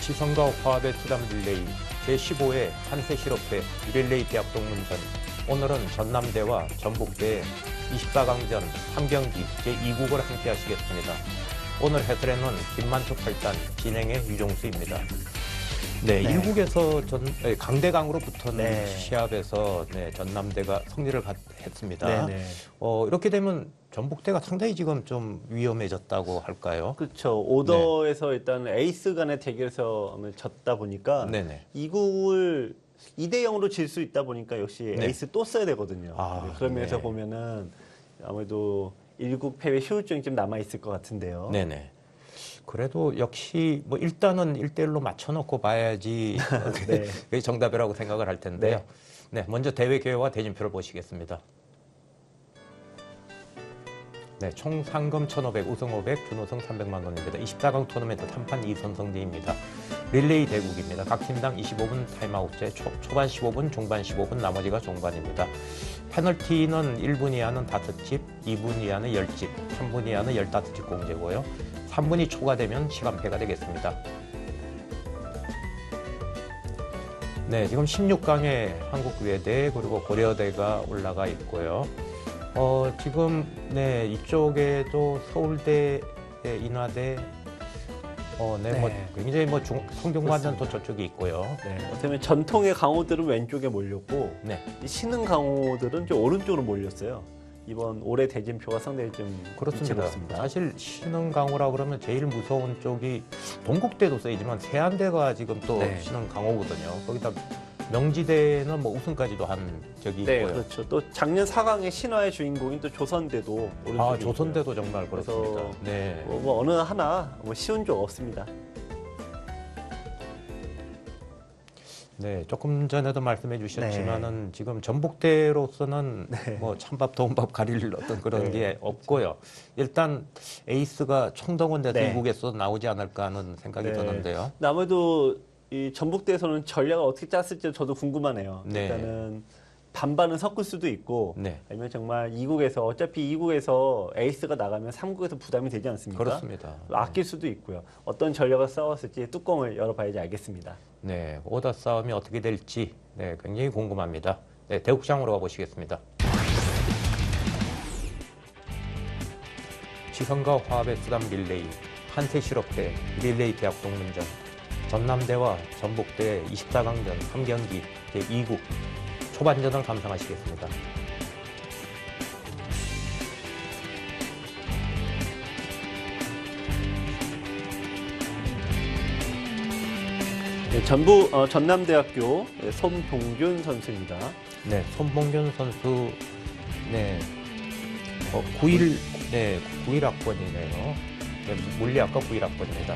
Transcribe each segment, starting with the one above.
지성과 화합의 수담 릴레이 제15회 한세실업회 릴레이 대학 동문전. 오늘은 전남대와 전북대의 24강전 한 경기 제2국을 함께 하시겠습니다. 오늘 해설에는 김만초 8단, 진행의 유종수입니다. 네, 1국에서 강대강으로 붙은 시합에서 전남대가 승리를 했습니다. 이렇게 되면 전북대가 상당히 지금 좀 위험해졌다고 할까요? 그렇죠. 오더에서 일단 에이스 간의 대결에서 졌다 보니까 2국을 2대 0으로 질 수 있다 보니까 역시 에이스 또 써야 되거든요. 그런 면에서 보면은 아무래도 1국 패배 효율증이 좀 남아있을 것 같은데요. 네네. 그래도 역시 뭐 일단은 1대1로 맞춰놓고 봐야지 그게 정답이라고 생각을 할 텐데요. 네, 먼저 대회 개요와 대진표를 보시겠습니다. 네, 총 상금 1,500, 우승 500, 준우승 300만 원입니다. 24강 토너먼트 3판 2선승제입니다. 릴레이 대국입니다. 각 팀당 25분 타임아웃제, 초반 15분, 중반 15분, 나머지가 종반입니다. 페널티는 1분 이하는 5집, 2분 이하는 10집, 3분 이하는 15집 공제고요. 3분이 초과되면 시간패가 되겠습니다. 네, 지금 16강에 한국외대 그리고 고려대가 올라가 있고요. 지금 이쪽에도 서울대, 인하대, 뭐 굉장히 뭐 성균관전도 저쪽에 있고요. 어떻게 보면 전통의 강호들은 왼쪽에 몰렸고 이 신흥 강호들은 좀 오른쪽으로 몰렸어요. 이번 올해 대진표가 상당히 좀 그렇습니다. 사실 신흥 강호라 그러면 제일 무서운 쪽이 동국대도 쓰이지만 세안대가 지금 또 신흥 강호거든요. 거기다 명지대는 뭐 우승까지도 한 적이 있고요. 그렇죠. 또 작년 4강의 신화의 주인공인 또 조선대도 오른쪽에 조선대도 있고요. 정말 그렇습니다. 뭐 어느 하나 쉬운 쪽 없습니다. 네, 조금 전에도 말씀해 주셨지만은 지금 전북대로서는 뭐 찬밥 더운밥 가릴 어떤 그런 게 없고요. 일단 에이스가 총동원 돼서 이국에서 나오지 않을까 하는 생각이 드는데요. 아무래도 이 전북대에서는 전략을 어떻게 짰을지 저도 궁금하네요. 일단은 반반은 섞을 수도 있고 아니면 정말 2국에서 어차피 2국에서 에이스가 나가면 3국에서 부담이 되지 않습니까? 그렇습니다. 아낄 수도 있고요. 어떤 전략을 싸웠을지 뚜껑을 열어봐야지 알겠습니다. 네, 오더 싸움이 어떻게 될지 굉장히 궁금합니다. 네, 대국장으로 가보시겠습니다. 지성과 화합의 수담 릴레이, 한세실업대 릴레이 대학 동문전, 전남대와 전북대 24강전 3경기 제2국 초반전을 감상하시겠습니다. 전남대학교 손봉균 선수입니다. 네, 손봉균 선수 91학번이네요. 물리학과 91학번입니다.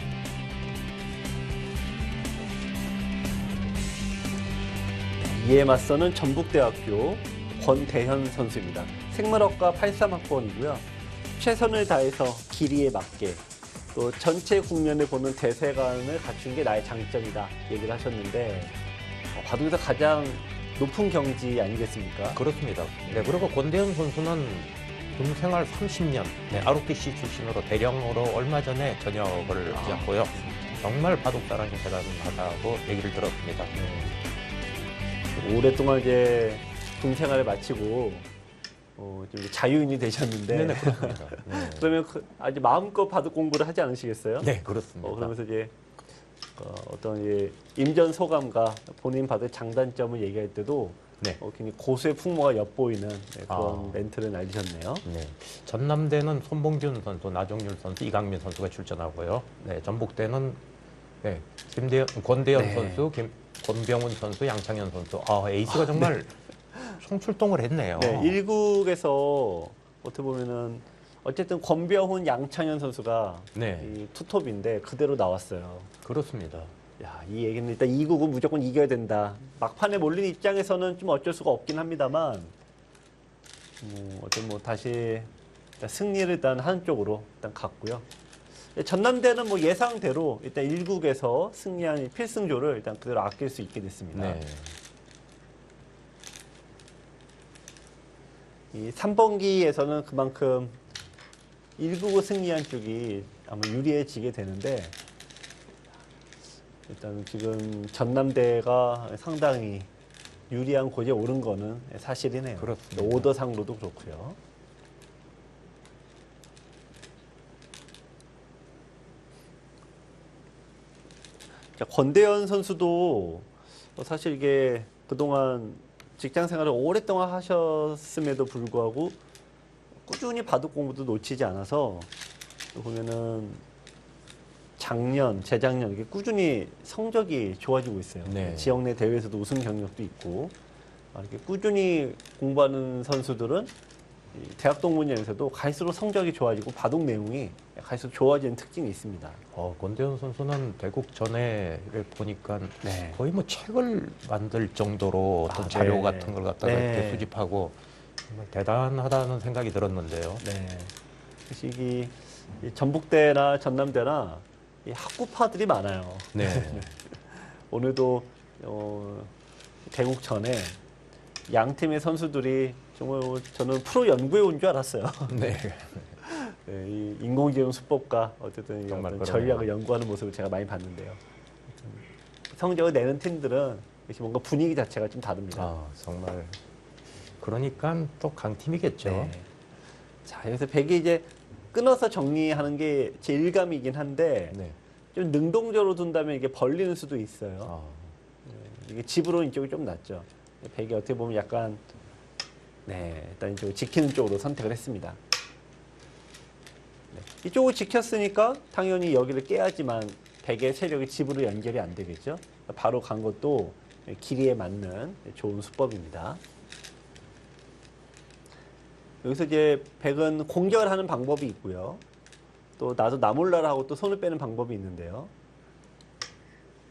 이에 맞서는 전북대학교 권대현 선수입니다. 생물학과 83학번이고요. 최선을 다해서 길이에 맞게 또 전체 국면을 보는 대세관을 갖춘 게 나의 장점이다 얘기를 하셨는데 바둑에서 가장 높은 경지 아니겠습니까? 그렇습니다. 그리고 권대현 선수는 군생활 30년, ROTC 출신으로 대령으로 얼마 전에 전역을 하셨고요. 정말 바둑사랑이 대단하다고 얘기를 들었습니다. 오랫동안 이제 군생활을 마치고 좀 자유인이 되셨는데 그렇습니다. 그러면 아주 마음껏 바둑 공부를 하지 않으시겠어요? 네, 그렇습니다. 그러면서 이제 어떤 임전 소감과 본인 바둑의 장단점을 얘기할 때도 굉장히 고수의 풍모가 엿보이는 그런 멘트를 날리셨네요. 전남대는 손봉균 선수, 나종률 선수, 이강민 선수가 출전하고요. 전북대는 권대현 선수, 권병훈 선수, 양창현 선수. 에이스가 정말 총출동을 했네요. 1국에서 어떻게 보면은 어쨌든 권병훈, 양창현 선수가 이 투톱인데 그대로 나왔어요. 그렇습니다. 이 얘기는 일단 2국은 무조건 이겨야 된다. 막판에 몰린 입장에서는 좀 어쩔 수가 없긴 합니다만, 다시 일단 승리를 일단 하는 쪽으로 일단 갔고요. 전남대는 뭐 예상대로 일단 1국에서 승리한 필승조를 일단 그대로 아낄 수 있게 됐습니다. 이 3번기에서는 그만큼 1국을 승리한 쪽이 아마 유리해지게 되는데 일단 지금 전남대가 상당히 유리한 곳에 오른 거는 사실이네요. 그렇습니다. 오더상으로도 그렇고요. 자, 권대현 선수도 사실 이게 그동안 직장 생활을 오랫동안 하셨음에도 불구하고 꾸준히 바둑 공부도 놓치지 않아서 보면은 작년, 재작년 이렇게 꾸준히 성적이 좋아지고 있어요. 네. 지역 내 대회에서도 우승 경력도 있고 이렇게 꾸준히 공부하는 선수들은 이 대학 동문회에서도 갈수록 성적이 좋아지고 바둑 내용이 갈수록 좋아지는 특징이 있습니다. 권대현 선수는 대국 전에를 보니까 네. 거의 뭐 책을 만들 정도로 어떤 자료 네. 같은 걸 갖다가 네. 이렇게 수집하고 정말 대단하다는 생각이 들었는데요. 네. 그래서 이 전북대나 전남대나 이 학구파들이 많아요. 네. 오늘도 대국전에 양 팀의 선수들이 정말 저는 프로 연구에 온 줄 알았어요. 네. 네, 이 인공지능 수법과 어쨌든 정말 이런 전략을 연구하는 모습을 제가 많이 봤는데요. 성적을 내는 팀들은 역시 뭔가 분위기 자체가 좀 다릅니다. 정말 그러니까 또 강팀이겠죠. 네. 자, 여기서 백이 이제 끊어서 정리하는 게 제 일감이긴 한데 네. 좀 능동적으로 둔다면 이게 벌리는 수도 있어요. 네, 이게 집으로 이쪽이 좀 낫죠. 백이 어떻게 보면 약간 일단 이쪽 지키는 쪽으로 선택을 했습니다. 네, 이쪽을 지켰으니까 당연히 여기를 깨야지만 백의 세력이 집으로 연결이 안 되겠죠. 바로 간 것도 길이에 맞는 좋은 수법입니다. 여기서 이제 백은 공격을 하는 방법이 있고요. 또 나도 나 몰라라 하고 또 손을 빼는 방법이 있는데요.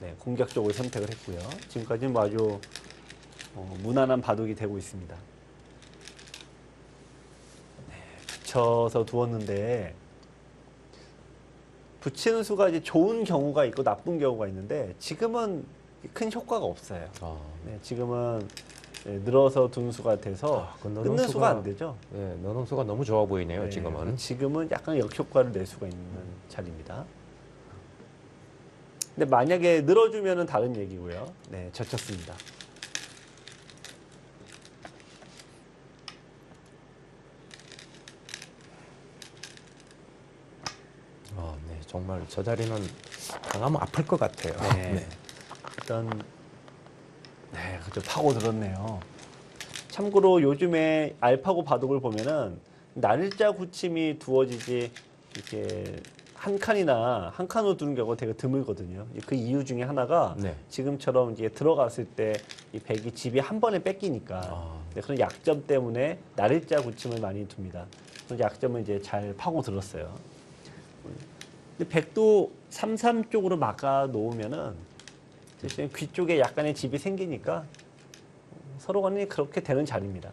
네, 공격 쪽을 선택을 했고요. 지금까지는 뭐 아주 무난한 바둑이 되고 있습니다. 네, 붙여서 두었는데 붙이는 수가 이제 좋은 경우가 있고 나쁜 경우가 있는데 지금은 큰 효과가 없어요. 네, 지금은 늘어서 둔 수가 돼서 끊는 수가 안 되죠. 네, 넣는 수가 너무 좋아 보이네요. 네, 지금은 약간 역효과를 낼 수가 있는 자리입니다. 근데 만약에 늘어주면은 다른 얘기고요. 네, 젖혔습니다. 네, 정말 저 자리는 강하면 아플 것 같아요. 네. 일단 그죠, 파고 들었네요. 참고로 요즘에 알파고 바둑을 보면은 날짜 굳힘이 두어지지 이렇게 한 칸으로 두는 경우가 되게 드물거든요. 그 이유 중에 하나가 지금처럼 이제 들어갔을 때 이 백이 집이 한 번에 뺏기니까 그런 약점 때문에 날짜 굳힘을 많이 둡니다. 그런 약점을 이제 잘 파고 들었어요. 근데 백도 3-3 쪽으로 막아 놓으면은 귀 쪽에 약간의 집이 생기니까 서로 간에 그렇게 되는 자리입니다.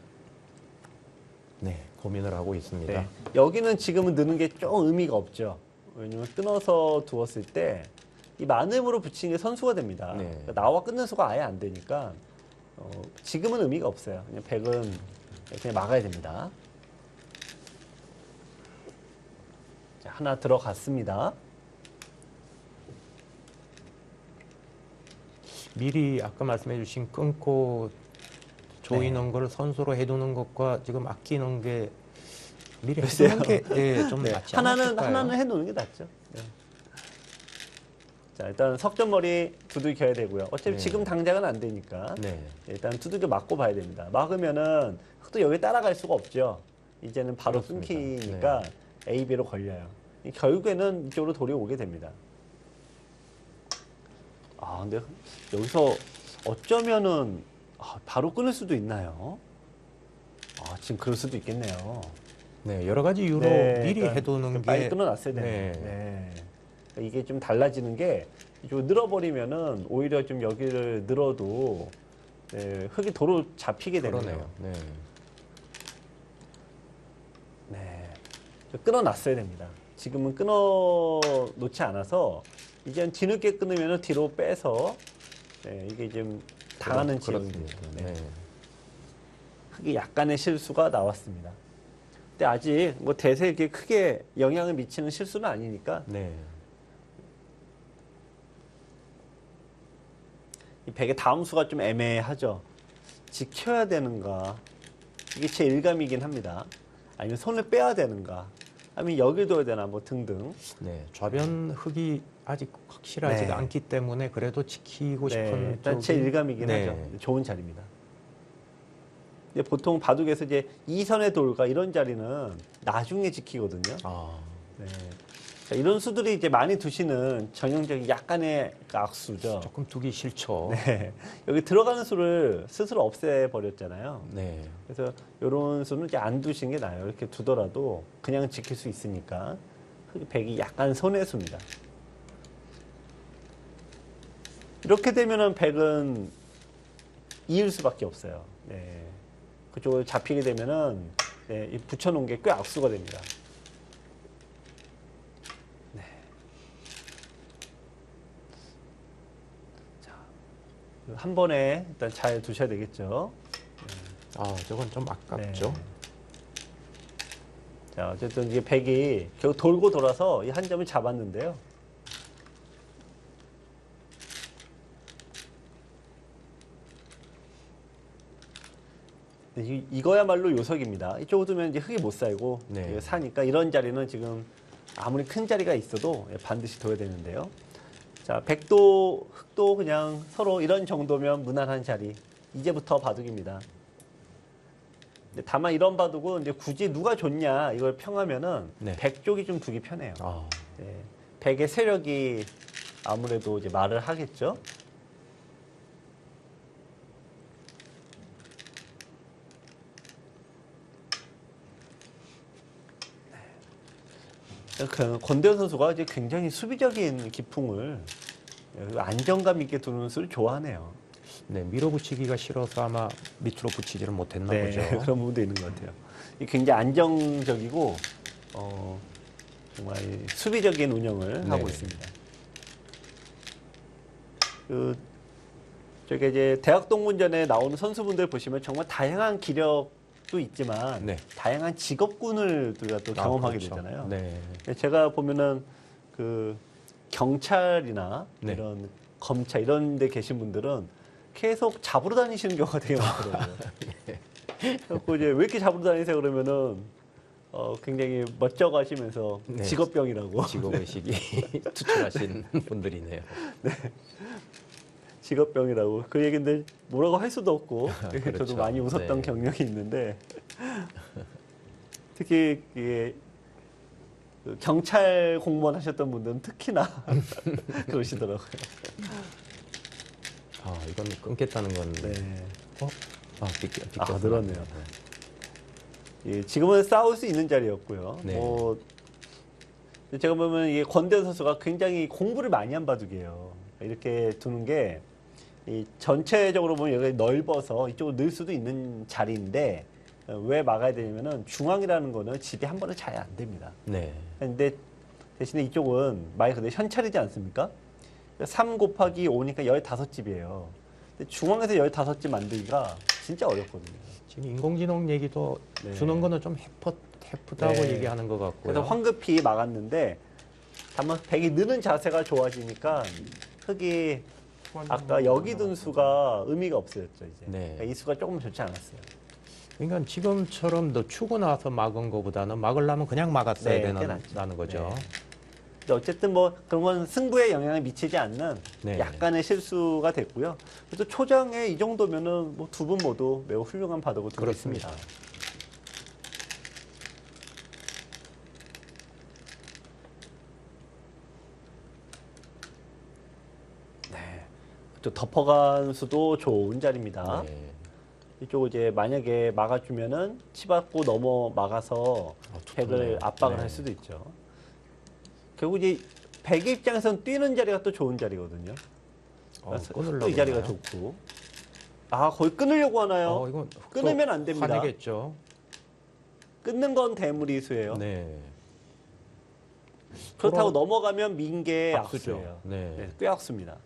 네, 고민을 하고 있습니다. 네. 여기는 지금은 넣는 게 좀 의미가 없죠. 왜냐면 끊어서 두었을 때 이 많음으로 붙이는 게 선수가 됩니다. 네. 그러니까 나와 끊는 수가 아예 안 되니까 지금은 의미가 없어요. 그냥 백은 그냥 막아야 됩니다. 자, 하나 들어갔습니다. 미리 아까 말씀해 주신 끊고 조이는 걸 선수로 해두는 것과 지금 아끼는 게 미리 해두는 게 좀 낫지 않을까요? 하나는 해놓는 게 낫죠. 네. 자, 일단 석점머리 두들겨야 되고요. 어차피 지금 당장은 안 되니까 일단 두들겨 맞고 봐야 됩니다. 막으면은 또 여기 따라갈 수가 없죠. 이제는 바로 끊기니까 A, B로 걸려요. 결국에는 이쪽으로 돌이 오게 됩니다. 근데 여기서 어쩌면은 바로 끊을 수도 있나요? 지금 그럴 수도 있겠네요. 네, 여러 가지 이유로 미리 해두는 게 빨리 끊어놨어야 되네요. 이게 좀 달라지는 게 이쪽 늘어버리면은 오히려 좀 여기를 늘어도 흙이 도로 잡히게 되네요. 네, 끊어놨어야 됩니다. 지금은 끊어 놓지 않아서 이제 뒤늦게 끊으면 뒤로 빼서 이게 좀 당하는 지역입니다. 흙이 약간의 실수가 나왔습니다. 근데 아직 뭐 대세에 이렇게 크게 영향을 미치는 실수는 아니니까 이 백의 다음 수가 좀 애매하죠. 지켜야 되는가? 이게 제 일감이긴 합니다. 아니면 손을 빼야 되는가? 아니면 여기 둬야 되나? 뭐 등등. 네, 좌변 흙이 아직 확실하지가 네. 않기 때문에 그래도 지키고 네, 싶은 일단 제 일감이긴 네. 하죠. 좋은 자리입니다. 근데 보통 바둑에서 이제 2선의 돌과 이런 자리는 나중에 지키거든요. 아, 네. 자, 이런 수들이 이제 많이 두시는 전형적인 약간의 악수죠. 조금 두기 싫죠. 네. 여기 들어가는 수를 스스로 없애버렸잖아요. 네. 그래서 이런 수는 이제 안 두신 게 나아요. 이렇게 두더라도 그냥 지킬 수 있으니까 백이 약간 손해수입니다. 이렇게 되면은 백은 이을 수밖에 없어요. 네. 그쪽을 잡히게 되면은 네, 이 붙여놓은 게 꽤 악수가 됩니다. 네. 자, 한 번에 일단 잘 두셔야 되겠죠. 아, 저건 좀 아깝죠. 네. 자, 어쨌든 이게 백이 결국 돌고 돌아서 이 한 점을 잡았는데요. 이거야말로 요석입니다. 이쪽으로 두면 이제 흙이 못 살고 네. 사니까 이런 자리는 지금 아무리 큰 자리가 있어도 반드시 둬야 되는데요. 자, 백도 흙도 그냥 서로 이런 정도면 무난한 자리. 이제부터 바둑입니다. 근데 다만 이런 바둑은 이제 굳이 누가 좋냐 이걸 평하면은 네. 백 쪽이 좀 두기 편해요. 아, 네. 백의 세력이 아무래도 이제 말을 하겠죠. 그 권대현 선수가 이제 굉장히 수비적인 기풍을 안정감 있게 두는 수를 좋아하네요. 네, 밀어붙이기가 싫어서 아마 밑으로 붙이지를 못했나 네, 보죠. 그런 부분도 있는 것 같아요. 굉장히 안정적이고 정말 수비적인 운영을 하고 있습니다. 저게 이제 대학 동문전에 나오는 선수분들 보시면 정말 다양한 기력도 있지만 네. 다양한 직업군을 우리가 또 경험하게 그렇죠. 되잖아요. 네. 제가 보면은 그 경찰이나 네. 이런 검찰 이런 데 계신 분들은 계속 잡으러 다니시는 경우가 되게 많더라고요. 그래서 이제 왜 이렇게 잡으러 다니세요 그러면은 굉장히 멋쩍어 하시면서 네. 직업병이라고. 직업의식이 투철하신 분들이네요. 직업병이라고. 그 얘기인데 뭐라고 할 수도 없고 그렇죠. 저도 많이 웃었던 네. 경력이 있는데 특히 이게 그 경찰 공무원 하셨던 분들은 특히나 그러시더라고요. 아, 이건 끊겠다는 건데. 네. 비껴. 늘었네요. 예, 지금은 싸울 수 있는 자리였고요. 네. 뭐 제가 보면 이게 권대현 선수가 굉장히 공부를 많이 한 바둑이에요. 이렇게 두는 게 이 전체적으로 보면 여기 넓어서 이쪽으로 늘 수도 있는 자리인데 왜 막아야 되냐면은 중앙이라는 거는 집이 한 번에 잘 안 됩니다. 네. 근데 대신에 이쪽은 말 그대로 현찰이지 않습니까? 3 곱하기 5니까 15집이에요. 근데 중앙에서 15집 만들기가 진짜 어렵거든요. 지금 인공지능 얘기도 네. 주는 거는 좀 해프다고 네. 얘기하는 것 같고요. 그래서 황급히 막았는데 다만 백이 느는 자세가 좋아지니까 흙이 아까 여기 둔 수가 의미가 없어졌죠. 이제 네. 그러니까 이 수가 조금 좋지 않았어요. 그러니까 지금처럼 너 추고 나서 막은 거보다는 막으려면 그냥 막았어야 네, 꽤 낫죠. 되는 거죠. 네. 근데 어쨌든 뭐 그런 건 승부에 영향을 미치지 않는 네. 약간의 실수가 됐고요. 그래도 초장에 이 정도면은 뭐 두 분 모두 매우 훌륭한 바둑을 두고 그렇습니다. 있습니다. 또 덮어간 수도 좋은 자리입니다. 네. 이쪽을 이제 만약에 막아주면은 치받고 넘어 막아서 백을 압박을 네. 할 수도 있죠. 결국 이제 백의 입장에서는 뛰는 자리가 또 좋은 자리거든요. 끊으려고 또 이 자리가 그러나요? 좋고. 아, 거의 끊으려고 하나요? 이건 끊으면 안 됩니다. 화내겠죠. 끊는 건 대무리수예요. 네. 그렇다고 돌아- 넘어가면 민계 악수죠. 악수예요. 네. 네, 꽤 악수입니다.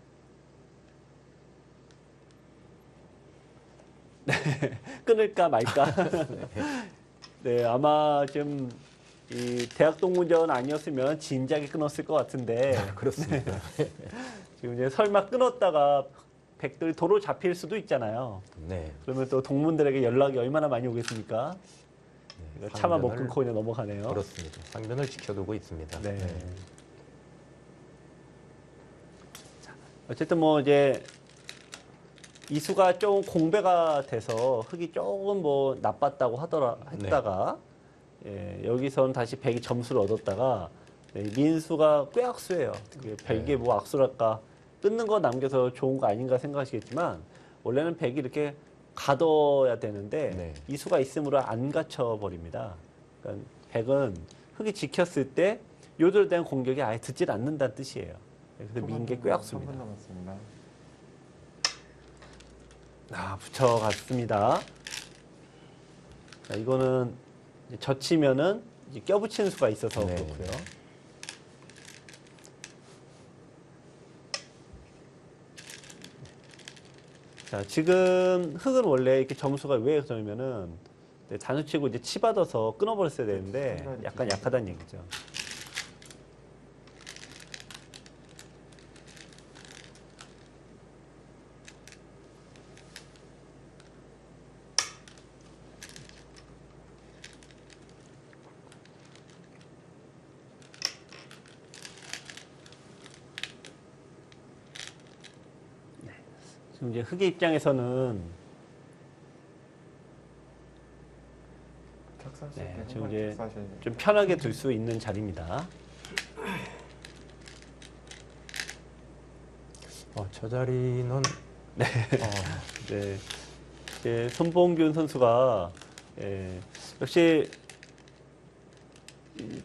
네, 끊을까 말까. 네, 아마 지금 이 대학 동문전 아니었으면 진작에 끊었을 것 같은데 그렇습니다. 지금 이제 설마 끊었다가 백들이 도로 잡힐 수도 있잖아요. 네. 그러면 또 동문들에게 연락이 얼마나 많이 오겠습니까? 네, 차마 못 끊고 그냥 넘어가네요. 그렇습니다. 상변을 지켜두고 있습니다. 네. 자, 어쨌든 뭐 이제 이수가 좀 공배가 돼서 흙이 조금 뭐 나빴다고 했다가 여기서는 다시 백이 점수를 얻었다가 민수가 꽤 악수예요. 백이 뭐 악수랄까 끊는 거 남겨서 좋은 거 아닌가 생각하시겠지만 원래는 백이 이렇게 가둬야 되는데 이수가 있으므로 안 갇혀 버립니다. 그러니까 백은 흙이 지켰을 때 요절에 대한 공격이 아예 듣질 않는다는 뜻이에요. 그래서 민 게 꽤 악수입니다. 3분 남았습니다. 붙여갔습니다. 자, 이거는 젖히면은 이제 껴붙이는 수가 있어서 그렇고요. 자, 지금 흙은 원래 이렇게 점수가 왜 그러냐면은 단수 치고 이제 치 받아서 끊어버렸어야 되는데 약간 약하다는 얘기죠. 지금 이제 흙의 입장에서는 지금 이제 좀 편하게 둘 수 있는 자리입니다. 저 자리는 손봉균 선수가 역시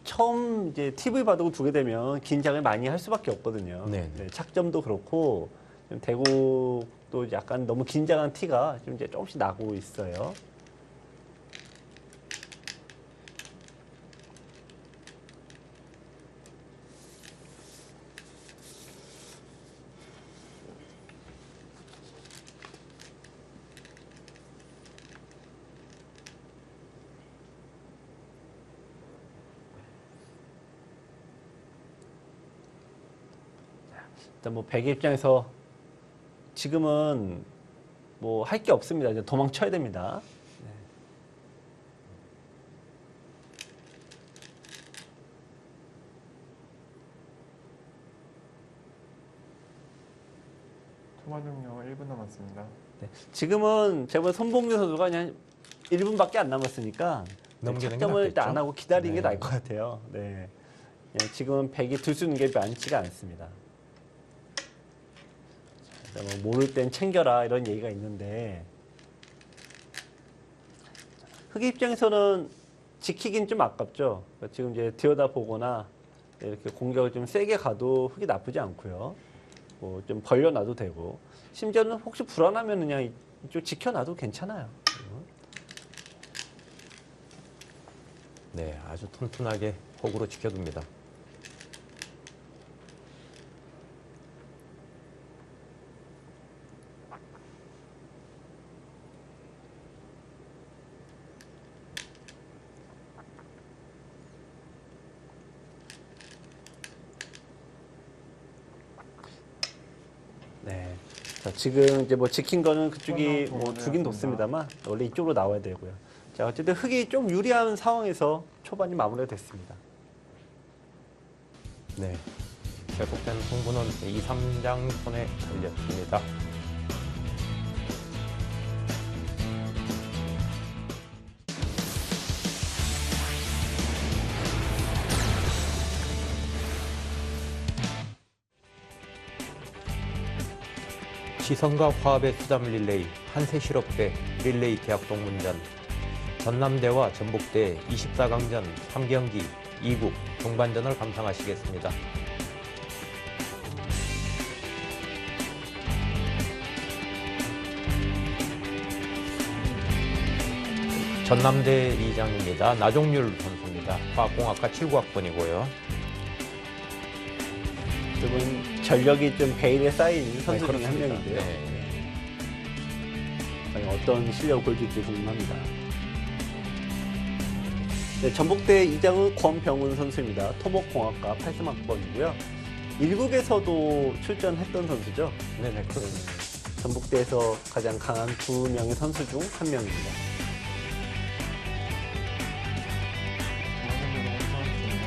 처음 이제 TV 바둑을 두게 되면 긴장을 많이 할 수밖에 없거든요. 착점도 그렇고 대국도 약간 너무 긴장한 티가 좀 이제 조금씩 나고 있어요. 일단 뭐 백의 입장에서 지금은 뭐 할 게 없습니다. 이제 도망쳐야 됩니다. 초반 종료 1분 남았습니다. 지금은 제가 손봉규 선수가 그냥 1분밖에 안 남았으니까 착점을 일단 안 하고 기다리는 게 나을 것 같아요. 지금은 백이 들 수 있는 게 많지가 않습니다. 뭐 모를 땐 챙겨라 이런 얘기가 있는데 흑의 입장에서는 지키긴 좀 아깝죠. 지금 이제 들여다보거나 이렇게 공격을 좀 세게 가도 흑이 나쁘지 않고요. 뭐 좀 벌려놔도 되고 심지어는 혹시 불안하면 그냥 이쪽 지켜놔도 괜찮아요. 네, 아주 튼튼하게 호구로 지켜둡니다. 자, 지금 이제 뭐 지킨 거는 그쪽이 뭐 두긴 뒀습니다만 원래 이쪽으로 나와야 되고요. 자, 어쨌든 흑이 좀 유리한 상황에서 초반이 마무리가 됐습니다. 네, 계속된 승부는 2, 3장 손에 달렸습니다. 시선과 화합의 수담 릴레이 한세실업대 릴레이 대학 동문전 전남대와 전북대 24강전 3경기 2국 동반전을 감상하시겠습니다. 전남대 이장입니다. 나종률 선수입니다. 화학공학과 7구학번이고요. 이분 전력이 좀 베일에 쌓인 선수 중에 한 명인데요. 과연 어떤 실력을 보여줄지 궁금합니다. 전북대 이장은 권병훈 선수입니다. 토목공학과 83학번이고요. 1국에서도 출전했던 선수죠. 네네, 그렇습니다. 전북대에서 가장 강한 2명의 선수 중 한 명입니다. 정한영 여러분 수고하셨습니다.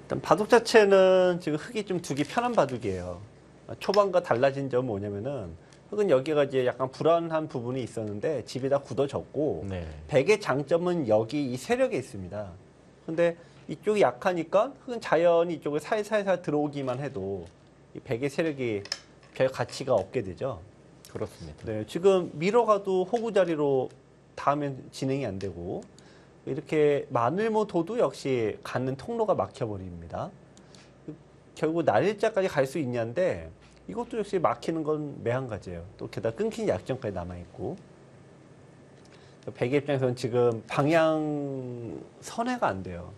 일단 바둑 자체는 지금 흙이 좀 두기 편한 바둑이에요. 초반과 달라진 점은 뭐냐면은 흙은 여기가 이제 약간 불안한 부분이 있었는데 집이 다 굳어졌고 네. 백의 장점은 여기 이 세력에 있습니다. 근데 이쪽이 약하니까 흙은 자연히 이쪽에 살살살 들어오기만 해도 이 백의 세력이 별 가치가 없게 되죠. 그렇습니다. 네, 지금 밀어가도 호구 자리로 닿으면 진행이 안 되고 이렇게 마늘모도도 역시 갖는 통로가 막혀버립니다. 결국 날일자까지 갈 수 있냐인데 이것도 역시 막히는 건 매한가지예요. 또 게다가 끊긴 약점까지 남아있고 백의 입장에서는 지금 방향 선회가 안 돼요.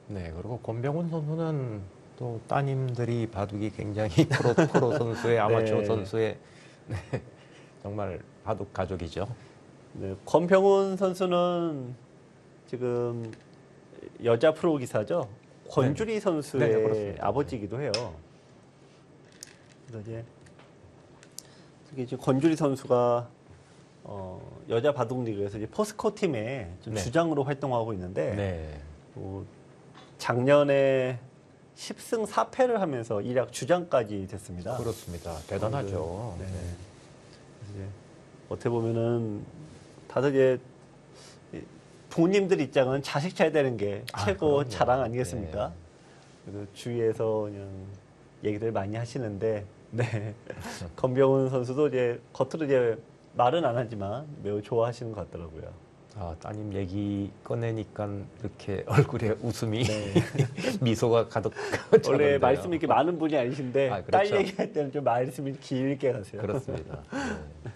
네, 그리고 권병훈 선수는 또 따님들이 바둑이 굉장히 프로 선수의 아마추어 네. 선수의 네, 정말 바둑 가족이죠. 네, 권병훈 선수는 지금 여자 프로 기사죠. 권주리 선수의 네, 그렇습니다. 아버지이기도 해요. 그래서 이제 특히 지금 권주리 선수가 여자 바둑 리그에서 이제 포스코 팀의 좀 네. 주장으로 활동하고 있는데 네, 작년에 10승 4패를 하면서 일약 주장까지 됐습니다. 그렇습니다. 대단하죠. 네. 그래서 이제 어떻게 보면은 다들 이제 부모님들 입장은 자식 잘 되는 게 최고 그럼요. 자랑 아니겠습니까? 그래서 주위에서 그냥 얘기들 많이 하시는데, 네. 권병훈 선수도 이제 겉으로 이제 말은 안 하지만 매우 좋아하시는 것 같더라고요. 아, 따님 얘기 꺼내니까 이렇게 얼굴에 웃음이 네. 미소가 가득 원래 차는데요. 말씀이 이렇게 많은 분이 아니신데 아, 그렇죠. 딸 얘기할 때는 좀 말씀이 길게 가세요. 그렇습니다. 네.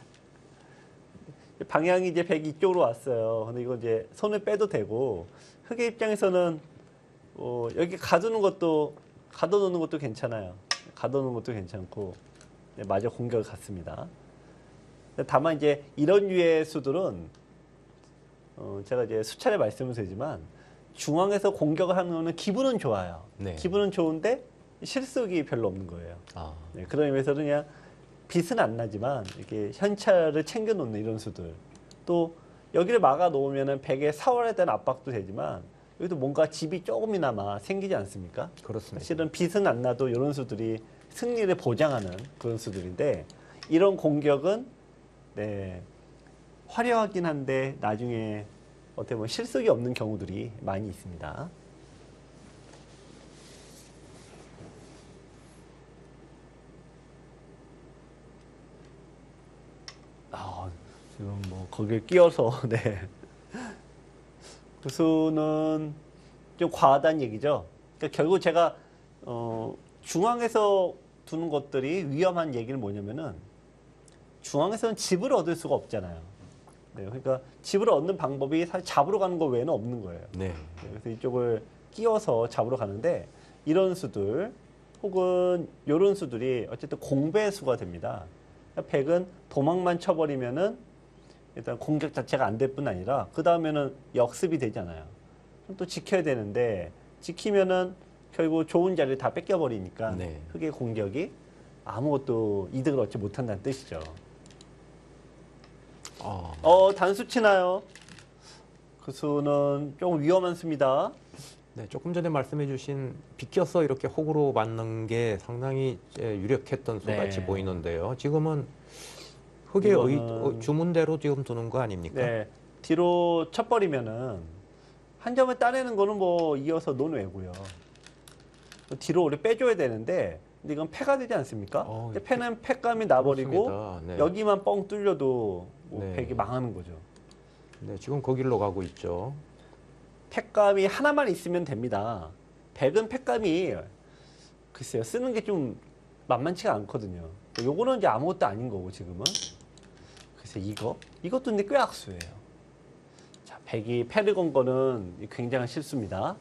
방향이 이제 백이 이쪽으로 왔어요. 근데 이거 이제 손을 빼도 되고 흑의 입장에서는 여기 가두는 것도 가둬놓는 것도 괜찮아요. 가둬놓는 것도 괜찮고 네, 마저 공격을 갔습니다. 다만 이제 이런 유의 수들은 제가 이제 수차례 말씀을 드리지만 중앙에서 공격을 하는 거는 기분은 좋아요. 네. 기분은 좋은데 실속이 별로 없는 거예요. 아, 네, 그런 의미에서는 그냥 빛은 안 나지만 이렇게 현찰을 챙겨 놓는 이런 수들 또 여기를 막아 놓으면은 백의 사월에 대한 압박도 되지만 여기도 뭔가 집이 조금이나마 생기지 않습니까? 그렇습니다. 사실은 빛은 안 나도 이런 수들이 승리를 보장하는 그런 수들인데 이런 공격은 네, 화려하긴 한데 나중에 어떻게 보면 실속이 없는 경우들이 많이 있습니다. 지금 뭐 거기에 끼어서 네. 그 수는 좀 과하다는 얘기죠. 그러니까 결국 제가 중앙에서 두는 것들이 위험한 얘기는 뭐냐면은 중앙에서는 집을 얻을 수가 없잖아요. 네, 그러니까 집을 얻는 방법이 사실 잡으러 가는 거 외에는 없는 거예요. 네. 네, 그래서 이쪽을 끼워서 잡으러 가는데 이런 수들 혹은 이런 수들이 어쨌든 공배수가 됩니다. 백은 도망만 쳐버리면은 일단 공격 자체가 안 될 뿐 아니라 그 다음에는 역습이 되잖아요. 그럼 또 지켜야 되는데 지키면은 결국 좋은 자리를 다 뺏겨버리니까 네. 흑의 공격이 아무것도 이득을 얻지 못한다는 뜻이죠. 단수 치나요? 그 수는 조금 위험한 수입니다. 네, 조금 전에 말씀해주신 비껴서 이렇게 호구로 맞는 게 상당히 유력했던 수같이 네. 보이는데요. 지금은 흑의 주문대로 지금 두는 거 아닙니까? 네, 뒤로 쳐버리면은 한 점을 따내는 거는 뭐 이어서 논외고요. 뒤로 오래 빼줘야 되는데 근데 이건 패가 되지 않습니까? 근데 패는 패감이 나버리고 네. 여기만 뻥 뚫려도 뭐 네. 백이 망하는 거죠. 네, 지금 거길로 가고 있죠. 패감이 하나만 있으면 됩니다. 백은 패감이 글쎄요 쓰는 게 좀 만만치가 않거든요. 요거는 이제 아무것도 아닌 거고 지금은 글쎄 이것도 근데 꽤 악수예요. 자, 백이 패를 건 거는 굉장한 실수입니다.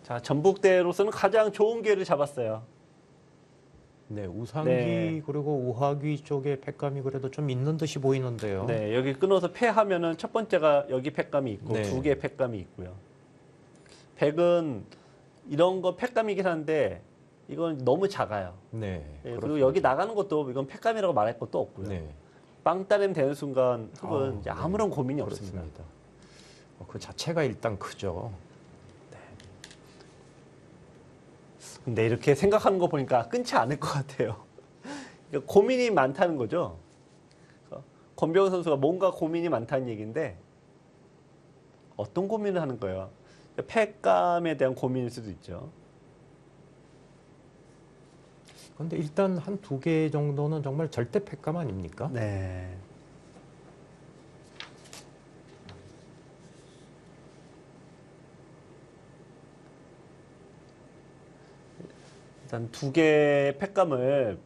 자, 전북대로서는 가장 좋은 기회를 잡았어요. 네, 우상귀 네. 그리고 우하귀 쪽에 팩감이 그래도 좀 있는 듯이 보이는데요. 네, 여기 끊어서 패하면은 첫 번째가 여기 팩감이 있고 네. 두 개 팩감이 있고요. 백은 이런 거 팩감이긴 한데 이건 너무 작아요. 네. 예, 그리고 그렇습니다. 여기 나가는 것도 이건 팩감이라고 말할 것도 없고요. 네. 빵 따냄 되는 순간 흙은 이제 네. 아무런 고민이 없습니다. 그렇습니다. 그 자체가 일단 크죠. 근데 이렇게 생각하는 거 보니까 끊지 않을 것 같아요. 그러니까 고민이 많다는 거죠. 권병훈 선수가 뭔가 고민이 많다는 얘기인데 어떤 고민을 하는 거예요? 팩감에 대한 고민일 수도 있죠. 근데 일단 한 두 개 정도는 정말 절대 팩감 아닙니까? 네. 일단 두 개의 팩감을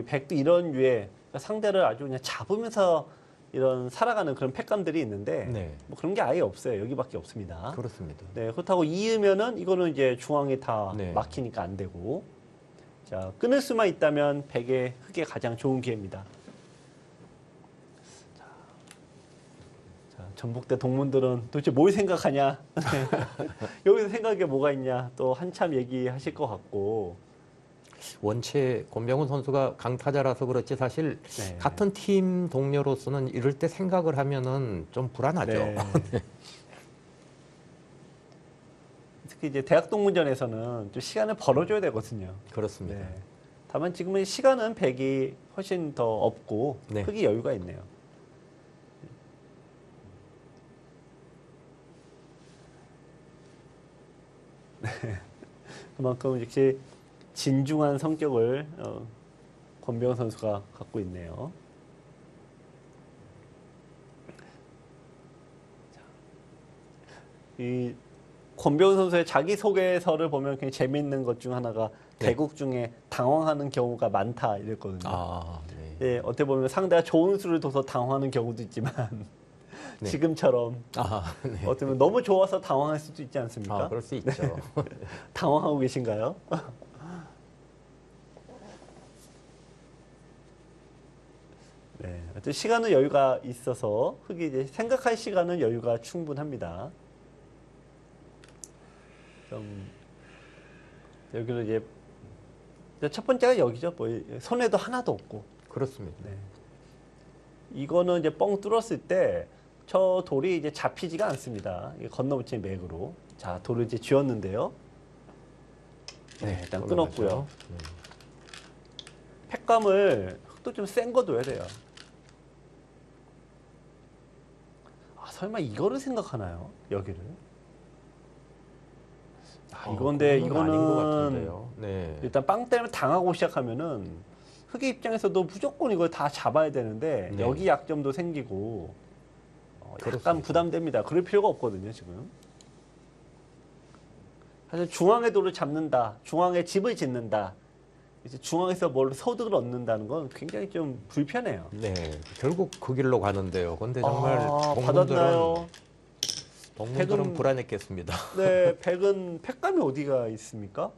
백도 이런 류의 상대를 아주 그냥 잡으면서 이런 살아가는 그런 팩감들이 있는데 네. 뭐 그런 게 아예 없어요. 여기밖에 없습니다. 그렇습니다. 네, 그렇다고 이으면은 이거는 이제 중앙에 다 네. 막히니까 안 되고 자 끊을 수만 있다면 백의 흙의 가장 좋은 기회입니다. 자, 전북대 동문들은 도대체 뭘 생각하냐? 여기서 생각할 게 뭐가 있냐? 또 한참 얘기하실 것 같고 원체 권병훈 선수가 강타자라서 그렇지 사실 네. 같은 팀 동료로서는 이럴 때 생각을 하면은 좀 불안하죠. 네. 특히 이제 대학 동문전에서는 좀 시간을 벌어줘야 되거든요. 그렇습니다. 네. 다만 지금은 시간은 백이 훨씬 더 없고 네. 흙이 여유가 있네요. 네. 그만큼 역시 진중한 성격을 권병훈 선수가 갖고 있네요. 이 권병훈 선수의 자기소개서를 보면 굉장히 재미있는 것 중 하나가 네. 대국 중에 당황하는 경우가 많다 이랬거든요. 아, 네. 예, 어떻게 보면 상대가 좋은 수를 둬서 당황하는 경우도 있지만 네. 지금처럼 아, 네. 어떻게 보면 너무 좋아서 당황할 수도 있지 않습니까? 아, 그럴 수 있죠. 당황하고 계신가요? 네, 어쨌든 시간은 여유가 있어서 흙이 이제 생각할 시간은 여유가 충분합니다. 좀 여기는 이제 첫 번째가 여기죠. 뭐 손에도 하나도 없고. 그렇습니다. 네. 이거는 이제 뻥 뚫었을 때 저 돌이 이제 잡히지가 않습니다. 이게 건너붙인 맥으로. 자, 돌을 이제 쥐었는데요. 네, 일단 끊었고요. 네. 팩감을 흙도 좀 센 거 둬야 돼요. 아, 설마 이거를 생각하나요? 여기를? 아, 이건데 그건 아닌 것 이거는 같은데요. 네. 일단 빵 때문에 당하고 시작하면은 흙의 입장에서도 무조건 이걸 다 잡아야 되는데 네. 여기 약점도 생기고 약간 그렇습니다. 부담됩니다. 그럴 필요가 없거든요, 지금. 사실 중앙의 돌을 잡는다, 중앙에 집을 짓는다, 이제 중앙에서 뭘 소득을 얻는다는 건 굉장히 좀 불편해요. 네. 결국 그 길로 가는데요. 근데 정말 받았나요? 동문들은 백은- 불안했겠습니다. 네, 백은 팩감이 어디가 있습니까?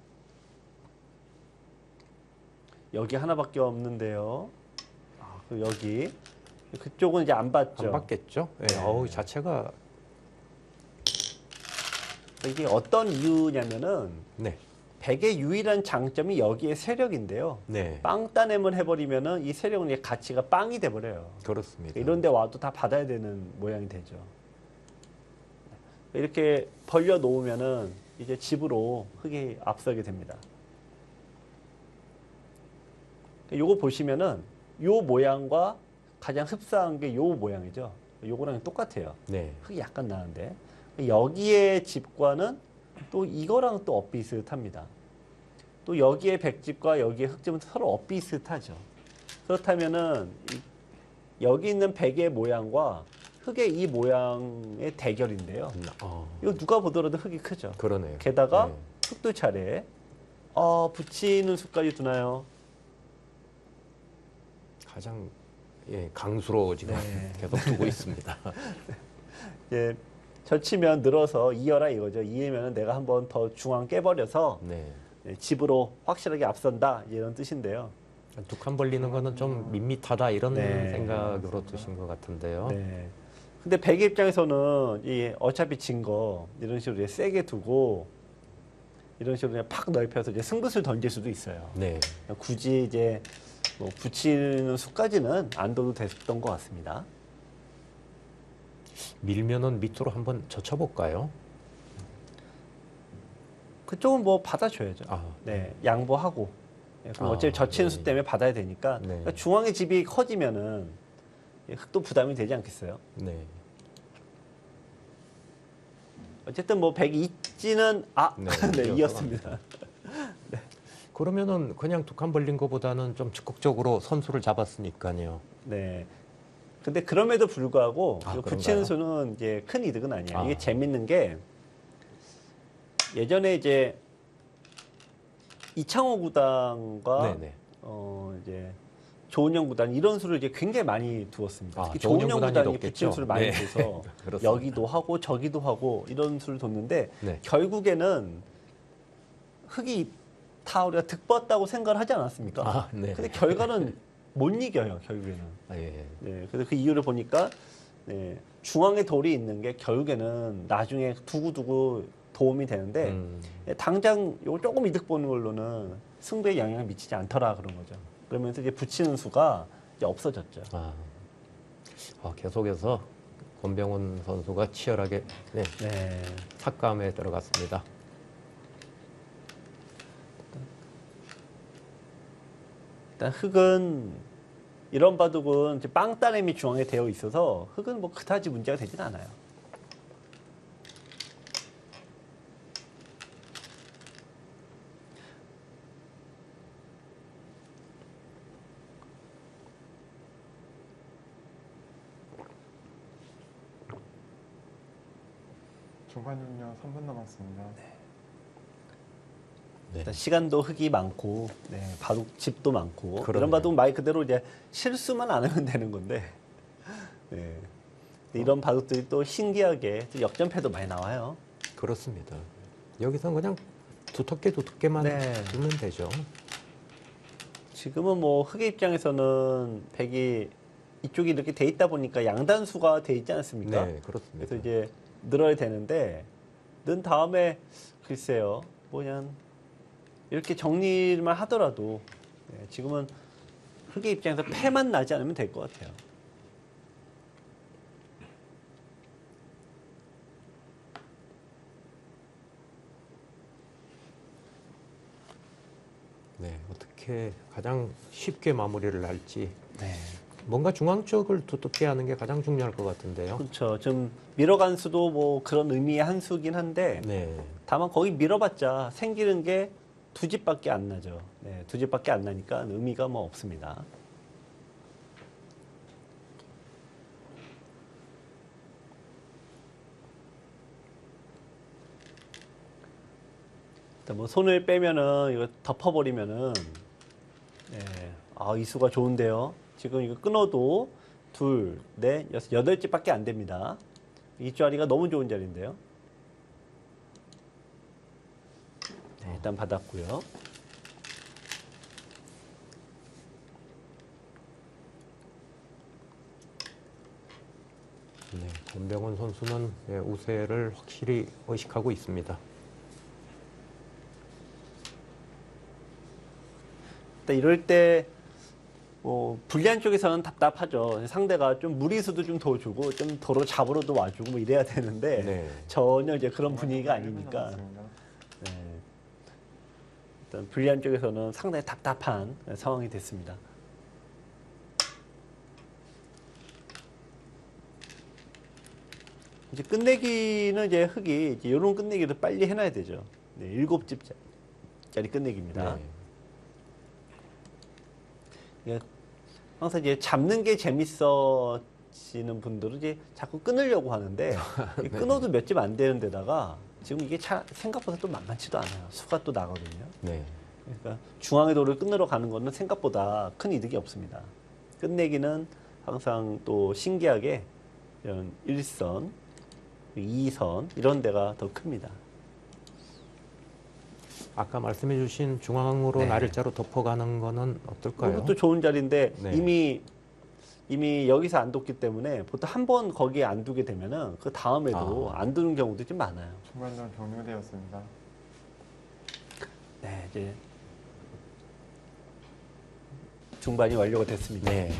여기 하나밖에 없는데요. 아, 그리고 여기. 그쪽은 이제 안 받죠. 안 받겠죠? 네. 네. 어우, 자체가 이게 어떤 이유냐면은 네. 백의 유일한 장점이 여기에 세력인데요. 네. 빵 따냄을 해버리면은 이 세력은 이제 가치가 빵이 돼버려요. 그렇습니다. 이런 데 와도 다 받아야 되는 모양이 되죠. 이렇게 벌려 놓으면은 이제 집으로 흙이 앞서게 됩니다. 요거 보시면은 요 모양과 가장 흡사한 게 요 모양이죠. 요거랑 똑같아요. 네. 흙이 약간 나는데 여기에 집과는 또 이거랑 또 엇비슷합니다. 또 여기에 백집과 여기에 흙집은 서로 엇비슷하죠. 그렇다면은 여기 있는 백의 모양과 흙의 이 모양의 대결인데요. 이거 누가 보더라도 흙이 크죠. 그러네요. 게다가 네. 흙도 차례 붙이는 수까지 두나요? 가장 강수로 지금 네. 계속 두고 있습니다. 예, 젖히면 늘어서 이어라 이거죠. 이으면 내가 한번 더 중앙 깨버려서 네. 집으로 확실하게 앞선다 이런 뜻인데요. 두 칸 벌리는 거는 좀 밋밋하다 이런 네. 생각으로 드신 것 같은데요. 네. 근데 백의 입장에서는 이 어차피 진 거 이런 식으로 이제 세게 두고 이런 식으로 그냥 팍 넓혀서 이제 승부수를 던질 수도 있어요. 네. 굳이 이제 뭐 붙이는 수까지는 안 둬도 됐던 것 같습니다. 밀면은 밑으로 한번 젖혀볼까요? 그쪽은 뭐 받아줘야죠. 아, 네, 양보하고. 네, 그럼 어차피 젖히는 수 네. 때문에 받아야 되니까 네. 그러니까 중앙의 집이 커지면은 흙도 부담이 되지 않겠어요? 네. 어쨌든 뭐 백이 있지는 네, 네, 이어서 이었습니다. 그러면은 그냥 두 칸 벌린 것보다는 좀 적극적으로 선수를 잡았으니까요. 네. 근데 그럼에도 불구하고 아, 이거 그런가요? 붙이는 수는 이제 큰 이득은 아니에요. 아. 이게 재밌는 게 예전에 이제 이창호 구단과 네네. 이제 조은영 구단 이런 수를 이제 굉장히 많이 두었습니다. 아, 특히 조은영 조은영 구단이 구단이 높겠죠? 붙이는 수를 많이 네. 둬서 그렇습니다. 여기도 하고 저기도 하고 이런 수를 뒀는데 네. 결국에는 흙이 다 우리가 득봤다고 생각을 하지 않았습니까? 아, 네. 근데 결과는 못 이겨요, 결국에는. 아, 예. 네, 그래서 그 이유를 보니까 네, 중앙에 돌이 있는 게 결국에는 나중에 두고두고 도움이 되는데 당장 요거 조금 이득 보는 걸로는 승부에 영향을 미치지 않더라 그런 거죠. 그러면서 이제 붙이는 수가 이제 없어졌죠. 계속해서 권병훈 선수가 치열하게 네, 네. 삭감에 들어갔습니다. 일단 흙은 이런 바둑은 이제 빵따램이 중앙에 되어 있어서 흙은 뭐 그다지 문제가 되진 않아요. 중반 종료 3분 남았습니다. 네. 일단 시간도 흙이 많고 바둑 집도 많고 그러네요. 이런 바둑은 말 그대로 이제 실수만 안 하면 되는 건데 네. 이런 바둑들이 또 신기하게 또 역전패도 많이 나와요. 그렇습니다. 여기서 그냥 두텁게만 네. 두면 되죠. 지금은 뭐 흙의 입장에서는 백이 이쪽이 이렇게 돼 있다 보니까 양단수가 돼 있지 않습니까? 네, 그렇습니다. 그래서 이제 늘어야 되는데 는 다음에 글쎄요 뭐냐 이렇게 정리만 하더라도 지금은 흙의 입장에서 패만 나지 않으면 될 것 같아요. 네, 어떻게 가장 쉽게 마무리를 할지 네. 뭔가 중앙 쪽을 두텁게 하는 게 가장 중요할 것 같은데요. 그렇죠. 좀 밀어간 수도 뭐 그런 의미의 한 수긴 한데 네, 다만 거기 밀어봤자 생기는 게 두 집밖에 안 나죠. 네, 두 집밖에 안 나니까 의미가 뭐 없습니다. 일단 뭐 손을 빼면은 이거 덮어버리면은 이 수가 좋은데요. 지금 이거 끊어도 둘, 넷, 여섯, 여덟 집밖에 안 됩니다. 이 자리가 너무 좋은 자리인데요. 네, 일단 받았고요. 네, 권병훈 선수는 우세를 확실히 의식하고 있습니다. 일단 이럴 때 불리한 쪽에서는 답답하죠. 상대가 좀 무리수도 좀 더 주고 좀 도로 잡으러도 와주고 뭐 이래야 되는데 네. 전혀 이제 그런 분위기가 아니니까 네. 일단 불리한 쪽에서는 상당히 답답한 상황이 됐습니다. 이제 끝내기는 이제 흙이 이제 이런 끝내기를 빨리 해놔야 되죠. 네, 7집짜리 끝내기입니다. 네. 이게 항상 이제 잡는 게 재밌어지는 분들은 이제 자꾸 끊으려고 하는데 네. 끊어도 몇 집 안 되는 데다가 지금 이게 생각보다 또 만만치도 않아요. 수가 또 나거든요. 네. 그러니까 중앙의 도를 끊으러 가는 거는 생각보다 큰 이득이 없습니다. 끝내기는 항상 또 신기하게 이런 1선, 2선 이런 데가 더 큽니다. 아까 말씀해주신 중앙으로 네. 날일자로 덮어가는 거는 어떨까요? 그것도 좋은 자리인데 네. 이미 여기서 안 뒀기 때문에 보통 한 번 거기에 안 두게 되면은 그 다음에도 안 두는 경우도 좀 많아요. 중반전 종료되었습니다. 네, 이제 중반이 완료가 됐습니다. 네.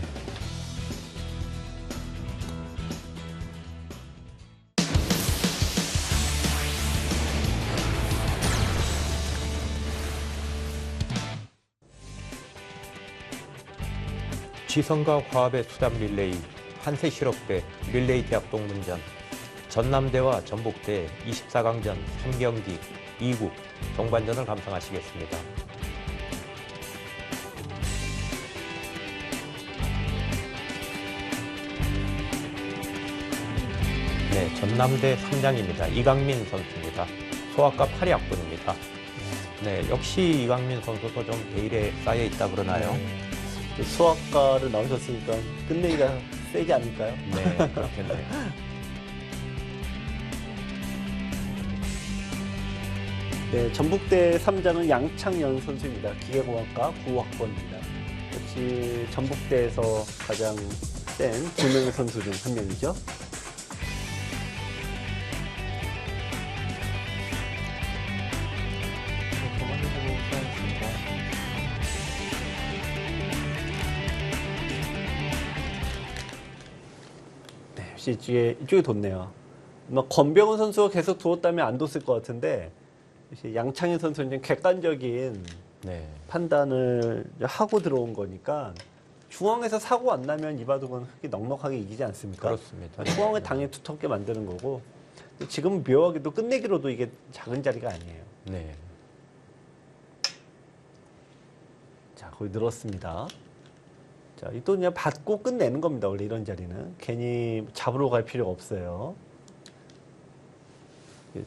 지성과 화합의 수담 릴레이, 한세실업대 릴레이 대학 동문전, 전남대와 전북대 24강전 3경기 2국 종반전을 감상하시겠습니다. 네, 전남대 3장입니다. 이강민 선수입니다. 소아과 8위학번입니다. 네, 역시 이강민 선수도 좀 베일에 쌓여 있다 그러나요? 수학과를 나오셨으니까 끝내기가 세지 않을까요? 네, 그렇겠네요. 네, 전북대 3장은 양창연 선수입니다. 기계공학과 9학번입니다. 역시 전북대에서 가장 센 두 명의 선수 중 한 명이죠. 종반전으로 수고하셨습니다. 네, 역시 이쪽에 뒀네요. 뭐 권병훈 선수가 계속 두었다면 안 뒀을 것 같은데 역시 양창현 선수는 객관적인 네. 판단을 하고 들어온 거니까 중앙에서 사고 안 나면 이 바둑은 흙이 넉넉하게 이기지 않습니까? 그렇습니다. 중앙에 당연히 두텁게 만드는 거고 지금 묘하게도 끝내기로도 이게 작은 자리가 아니에요. 네. 자, 거의 늘었습니다. 자, 또 그냥 받고 끝내는 겁니다. 원래 이런 자리는 괜히 잡으러 갈 필요가 없어요.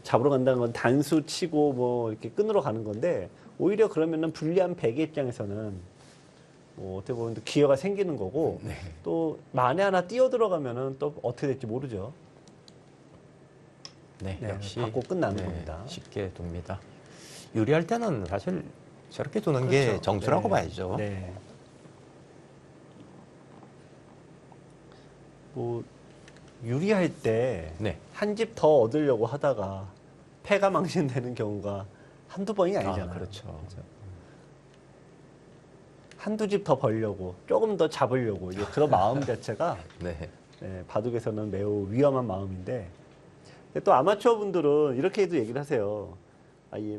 잡으러 간다는 건 단수 치고 뭐 이렇게 끈으로 가는 건데 오히려 그러면은 불리한 백의 입장에서는 뭐 어떻게 보면 기회가 생기는 거고 네. 또 만에 하나 뛰어 들어가면은 또 어떻게 될지 모르죠. 네, 네, 역시 받고 끝나는 겁니다. 쉽게 둡니다. 유리할 때는 사실 저렇게 두는 게 그렇죠. 정수라고 네. 봐야죠. 네. 뭐 유리할 때 네. 한 집 더 얻으려고 하다가 패가 망신되는 경우가 한두 번이 아니잖아요. 그렇죠. 한두 집 더 벌려고 조금 더 잡으려고 이제 그런 마음 자체가 네. 네, 바둑에서는 매우 위험한 마음인데 또 아마추어 분들은 이렇게도 얘기를 하세요. 이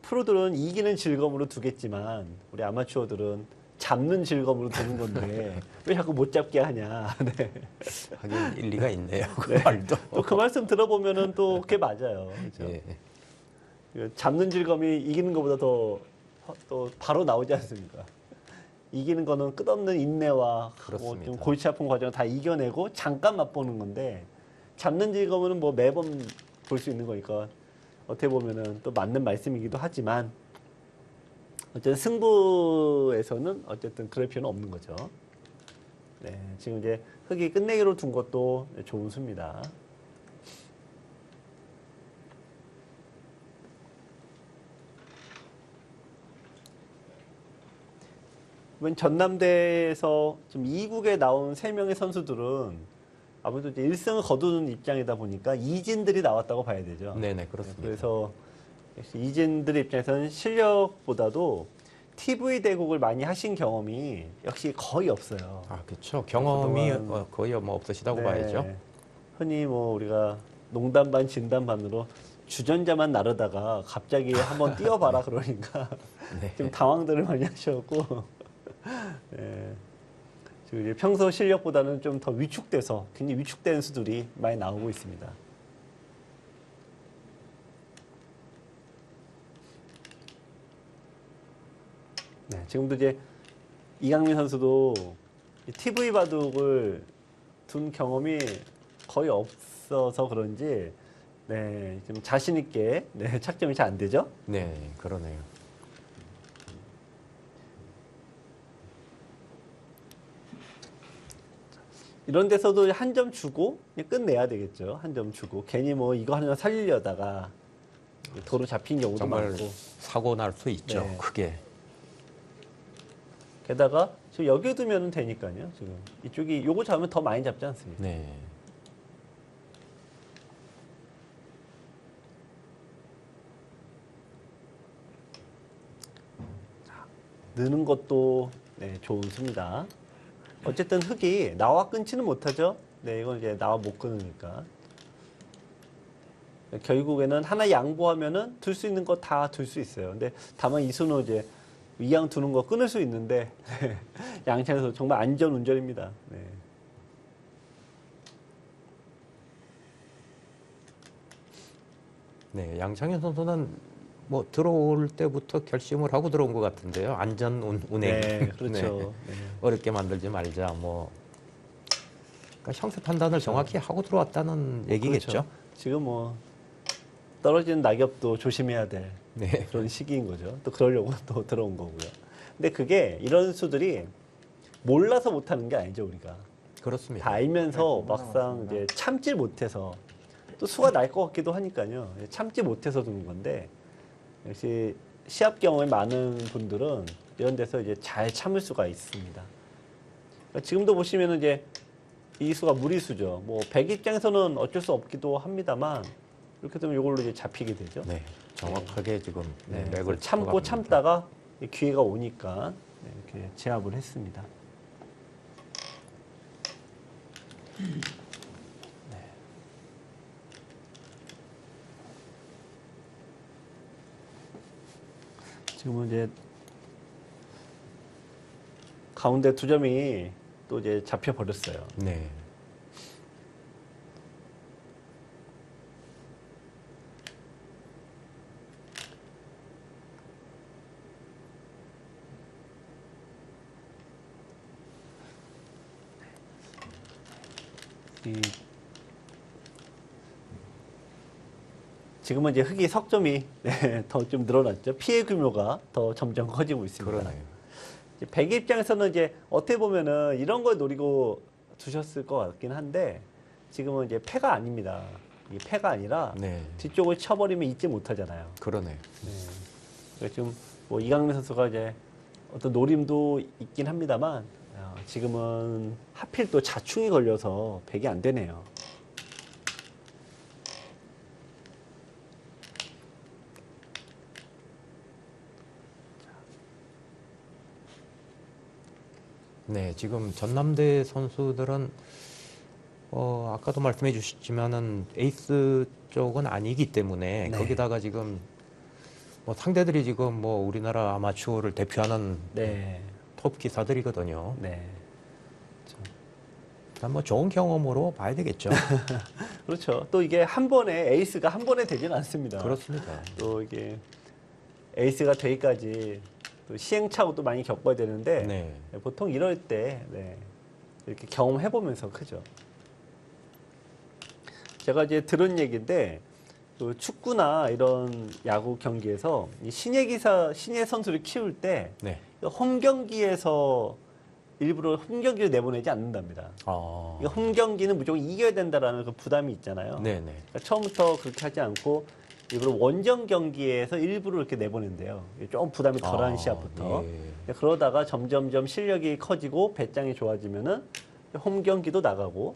프로들은 이기는 즐거움으로 두겠지만 우리 아마추어들은 잡는 즐거움으로 두는 건데 왜 자꾸 못 잡게 하냐. 네. 하긴 일리가 있네요. 그 네. 말도. 또 그 말씀 들어보면은 또 그게 맞아요. 그렇죠? 예. 잡는 즐거움이 이기는 것보다 더 또 바로 나오지 않습니까? 이기는 거는 끝없는 인내와 그렇습니다. 좀 골치 아픈 과정을 다 이겨내고 잠깐 맛보는 건데 잡는 즐거움은 뭐 매번 볼 수 있는 거니까 어떻게 보면은 또 맞는 말씀이기도 하지만 어쨌든 승부에서는 어쨌든 그럴 필요는 없는 거죠. 네, 지금 이제 흑이 끝내기로 둔 것도 좋은 수입니다. 이번 전남대에서 지금 2국에 나온 3명의 선수들은 아무래도 이제 1승을 거두는 입장이다 보니까 이진들이 나왔다고 봐야 되죠. 네네, 그렇습니다. 그래서 역시 이진들의 입장에서는 실력보다도 TV 대국을 많이 하신 경험이 역시 거의 없어요. 그렇죠. 경험이 그동안 거의 뭐 없으시다고 네, 봐야죠. 흔히 뭐 우리가 농담 반 진담 반으로 주전자만 나르다가 갑자기 한번 뛰어봐라 그러니까 네. 좀 당황들을 많이 하셨고 네. 지금 이제 평소 실력보다는 좀 더 위축돼서 굉장히 위축된 수들이 많이 나오고 있습니다. 네, 지금도 이제 이강민 선수도 TV 바둑을 둔 경험이 거의 없어서 그런지 네, 좀 자신 있게 네, 착점이 잘 안 되죠? 네, 그러네요. 이런 데서도 한 점 주고 그냥 끝내야 되겠죠. 한 점 주고 괜히 뭐 이거 하나 살리려다가 도로 잡힌 경우도 정말 많고. 사고 날 수 있죠. 네. 크게. 게다가 지금 여기 두면 되니까요. 지금 이쪽이 요거 잡으면 더 많이 잡지 않습니까? 네. 느는 것도 네, 좋은 수입니다. 어쨌든 흙이 나와 끊지는 못하죠. 네, 이건 이제 나와 못 끊으니까. 결국에는 하나 양보하면은 둘 수 있는 거 다 둘 수 있어요. 근데 다만 이 수는 이제 위양 두는 거 끊을 수 있는데 양창에서 정말 안전 운전입니다. 네. 네, 양창현 선수는 뭐 들어올 때부터 결심을 하고 들어온 것 같은데요. 안전 운행. 네, 그렇죠. 네. 어렵게 만들지 말자. 뭐 그러니까 형세 판단을 정확히 하고 들어왔다는 얘기겠죠. 그렇죠. 지금 뭐 떨어지는 낙엽도 조심해야 될 네. 그런 시기인 거죠. 또 그러려고 또 들어온 거고요. 근데 그게 이런 수들이 몰라서 못하는 게 아니죠, 우리가. 그렇습니다. 다 알면서 네, 막상 이제 참질 못해서 또 수가 날 것 같기도 하니까요. 참지 못해서 두는 건데 역시 시합 경험이 많은 분들은 이런 데서 이제 잘 참을 수가 있습니다. 그러니까 지금도 보시면은 이제 이 수가 무리수죠. 뭐 백 입장에서는 어쩔 수 없기도 합니다만 이렇게 되면 이걸로 이제 잡히게 되죠. 네, 정확하게 지금 네, 맥을 참고 짚어갑니다. 참다가 기회가 오니까 네, 이렇게 제압을 했습니다. 지금은 이제 가운데 두 점이 또 이제 잡혀 버렸어요. 네. 지금은 이제 흙이 석점이 네, 더 좀 늘어났죠. 피해 규모가 더 점점 커지고 있습니다. 그러네요. 백의 입장에서는 이제 어떻게 보면은 이런 걸 노리고 두셨을 것 같긴 한데 지금은 이제 패가 아닙니다. 이게 패가 아니라 네. 뒤쪽을 쳐버리면 잊지 못하잖아요. 그러네요. 그래서 지금 뭐 이강민 선수가 이제 어떤 노림도 있긴 합니다만 지금은 하필 또 자충이 걸려서 백이 안 되네요. 네, 지금 전남대 선수들은 아까도 말씀해 주셨지만은 에이스 쪽은 아니기 때문에 네. 거기다가 지금 뭐 상대들이 지금 뭐 우리나라 아마추어를 대표하는 네. 톱 기사들이거든요. 네. 뭐 좋은 경험으로 봐야 되겠죠. 그렇죠. 또 이게 한 번에 에이스가 한 번에 되지는 않습니다. 그렇습니다. 또 이게 에이스가 되기까지 또 시행착오도 많이 겪어야 되는데 네. 보통 이럴 때 이렇게 경험해보면서 크죠. 제가 이제 들은 얘기인데 그 축구나 이런 야구 경기에서 이 신예 선수를 키울 때 네. 홈 경기에서 일부러 홈 경기를 내보내지 않는답니다. 아. 그러니까 홈 경기는 무조건 이겨야 된다라는 그 부담이 있잖아요. 네네. 그러니까 처음부터 그렇게 하지 않고 일부러 원정 경기에서 일부러 이렇게 내보낸대요. 좀 부담이 덜한 시합부터. 예. 그러다가 점점점 실력이 커지고 배짱이 좋아지면은 홈 경기도 나가고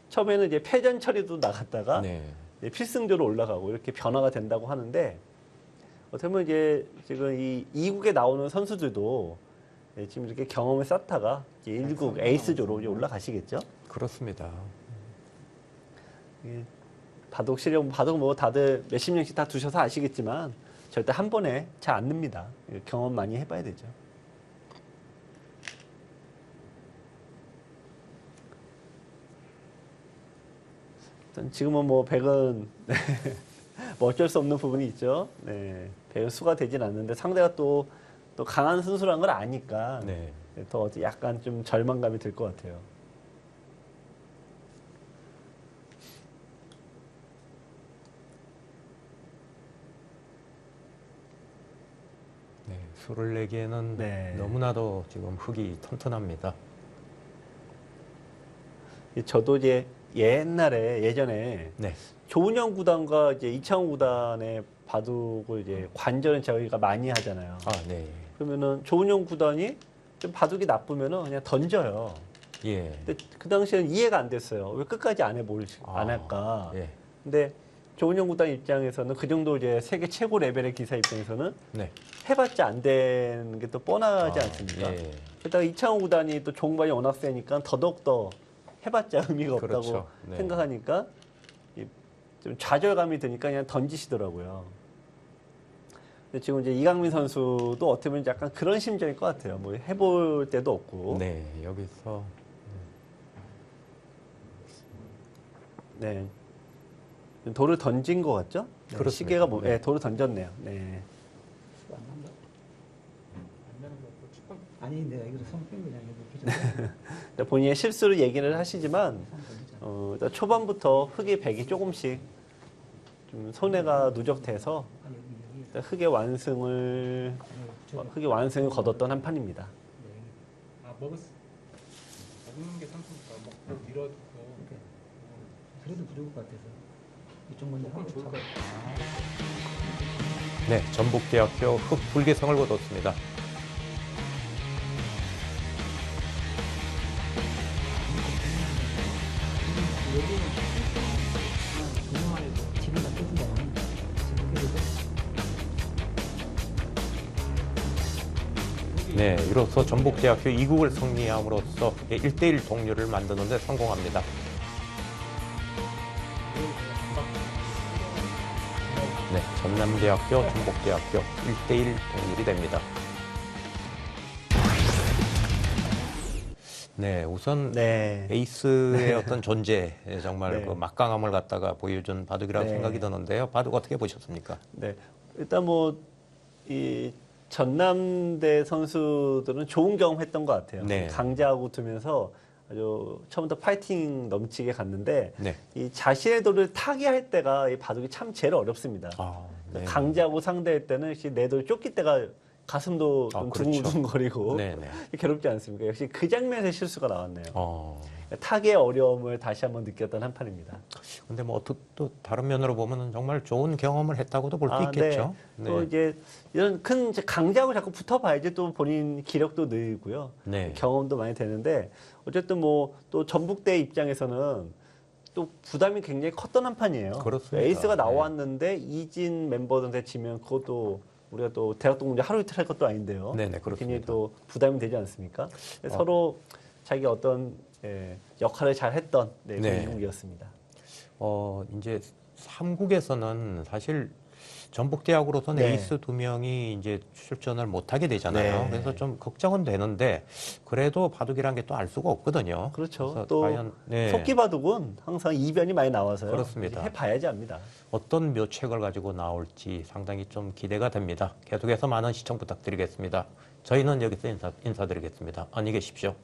처음에는 이제 패전 처리도 나갔다가 네. 이제 필승조로 올라가고 이렇게 변화가 된다고 하는데 어떻게 보면 이제 지금 이 2국에 나오는 선수들도 지금 이렇게 경험을 쌓다가 이제 1국 에이스조로 이제 올라가시겠죠. 그렇습니다. 바둑 실력, 바둑 뭐 다들 몇십 년씩 다 두셔서 아시겠지만 절대 한 번에 잘 안 늡니다. 경험 많이 해봐야 되죠. 일단 지금은 뭐 백은 뭐 어쩔 수 없는 부분이 있죠. 네, 백은 수가 되진 않는데 상대가 또 강한 선수라는 걸 아니까 네. 더 약간 좀 절망감이 들 것 같아요. 네. 수를 내기에는 네. 너무나도 지금 흙이 튼튼합니다. 저도 이제 예전에 네. 조은영 구단과 이제 이창호 구단의 바둑을 이제 관전을 저희가 많이 하잖아요. 아, 네. 그러면은 조은용 구단이 좀 바둑이 나쁘면은 그냥 던져요. 예. 근데 그 당시에는 이해가 안 됐어요. 왜 끝까지 안 할까? 예. 근데 조은영 구단 입장에서는 그 정도 이제 세계 최고 레벨의 기사 입장에서는 네. 해봤자 안 되는 게 또 뻔하지 않습니까? 예. 게다가 이창호 구단이 또 종반이 워낙 세니까 더더욱 해봤자 의미가 없다고 그렇죠. 네. 생각하니까 좀 좌절감이 드니까 그냥 던지시더라고요. 근데 지금 이제 이강민 선수도 어떻게 보면 약간 그런 심정일 것 같아요. 뭐 해볼 때도 없고. 네, 여기서 네. 돌을 던진 것 같죠? 네, 그렇습니다. 시계가 뭐, 네. 네, 돌을 던졌네요. 네. 아니 내가 이거 성격 그냥 일단 본인의 실수를 얘기를 하시지만 일단 초반부터 흙이 백이 조금씩 좀 손해가 누적돼서 일단 흙의 완승을 거뒀던 한 판입니다. 아 먹는 게 삼수니까 먹고 밀어두고 그래도 부족할 것 같아서 이쪽 먼저 하고 좋을 것 같아요. 네, 전북대학교 흑불개성을 거뒀습니다. 지금 다 뜯은 네, 이로써 전북대학교 2국을 승리함으로써 1대1 동률을 만드는 데 성공합니다. 네, 전남대학교, 전북대학교 1대1 동률이 됩니다. 네, 우선 네. 에이스의 어떤 존재, 정말 네. 그 막강함을 갖다가 보여준 바둑이라고 네. 생각이 드는데요. 바둑 어떻게 보셨습니까? 네. 일단 뭐, 이 전남대 선수들은 좋은 경험했던 것 같아요. 네. 강자하고 두면서 아주 처음부터 파이팅 넘치게 갔는데 네. 이 자신의 돌을 타개할 때가 이 바둑이 참 제일 어렵습니다. 아, 네. 강자하고 상대할 때는 역시 내 돌 쫓길 때가 가슴도 좀 그렇죠. 두근두근거리고 네, 네. 괴롭지 않습니까? 역시 그 장면에서 실수가 나왔네요. 어. 타개의 어려움을 다시 한번 느꼈던 한 판입니다. 근데 뭐 또 다른 면으로 보면은 정말 좋은 경험을 했다고도 볼 수 있겠죠. 네. 또 이제 이런 큰 이제 강자하고 자꾸 붙어봐야지 또 본인 기력도 늘고요. 네. 경험도 많이 되는데 어쨌든 뭐 또 전북대 입장에서는 또 부담이 굉장히 컸던 한 판이에요. 그렇습니다. 에이스가 네. 나왔는데 이진 멤버들한테 지면 그것도 우리가 또 대학 동문제 하루 이틀 할 것도 아닌데요. 네네, 그렇습니다. 굉장히 또 부담이 되지 않습니까? 서로 자기 어떤 역할을 잘 했던 네. 그런 경기였습니다. 이제 3국에서는 사실 전북대학으로서는 네. 에이스 2명이 이제 출전을 못하게 되잖아요. 네. 그래서 좀 걱정은 되는데 그래도 바둑이란 게 또 알 수가 없거든요. 그렇죠. 그래서 또 과연 속기바둑은 항상 이변이 많이 나와서요. 그렇습니다. 해봐야지 압니다. 어떤 묘책을 가지고 나올지 상당히 좀 기대가 됩니다. 계속해서 많은 시청 부탁드리겠습니다. 저희는 여기서 인사드리겠습니다. 안녕히 계십시오.